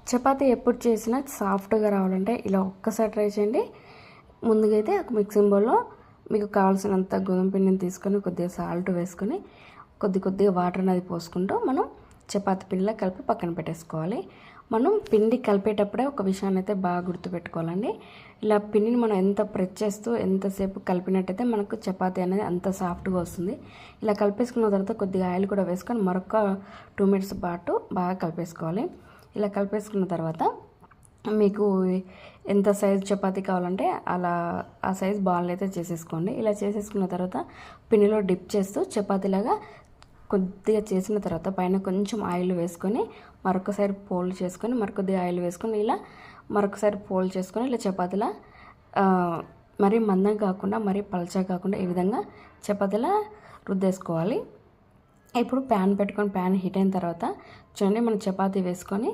చపాతీ ఎప్పుడు చేసినా సాఫ్ట్గా రావాలంటే ఇలా ఒక్కసారి ట్రై చేయండి. ముందుగా అయితే ఒక మిక్సింగ్ బౌల్లో మీకు కావాల్సినంత గోధుమ పిండిని తీసుకొని కొద్దిగా సాల్ట్ వేసుకొని కొద్దిగా వాటర్ అనేది పోసుకుంటూ మనం చపాతీ పిండిలో కలిపి పక్కన పెట్టేసుకోవాలి. మనం పిండి కలిపేటప్పుడే ఒక విషయాన్ని అయితే బాగా గుర్తుపెట్టుకోవాలండి. ఇలా పిండిని మనం ఎంత ప్రెస్ చేస్తూ ఎంతసేపు కలిపినట్టయితే మనకు చపాతీ అనేది అంత సాఫ్ట్గా వస్తుంది. ఇలా కలిపేసుకున్న తర్వాత కొద్దిగా ఆయిల్ కూడా వేసుకొని మరొక 2 మినిట్స్ పాటు బాగా కలిపేసుకోవాలి. ఇలా కలిపేసుకున్న తర్వాత మీకు ఎంత సైజు చపాతీ కావాలంటే అలా ఆ సైజు బాల్ అయితే చేసేసుకోండి. ఇలా చేసేసుకున్న తర్వాత పిండిలో డిప్ చేస్తూ చపాతీలాగా కొద్దిగా చేసిన తర్వాత పైన కొంచెం ఆయిల్ వేసుకొని మరొకసారి ఫోల్డ్ చేసుకొని మరొకొద్దిగా ఆయిల్ వేసుకొని ఇలా మరొకసారి ఫోల్డ్ చేసుకొని ఇలా చపాతీలా మరీ మందం కాకుండా మరీ పల్చగా కాకుండా ఈ విధంగా చపాతీలా రుద్దేసుకోవాలి. ఇప్పుడు ప్యాన్ పెట్టుకొని ప్యాన్ హీట్ అయిన తర్వాత చూడండి మనం చపాతీ వేసుకొని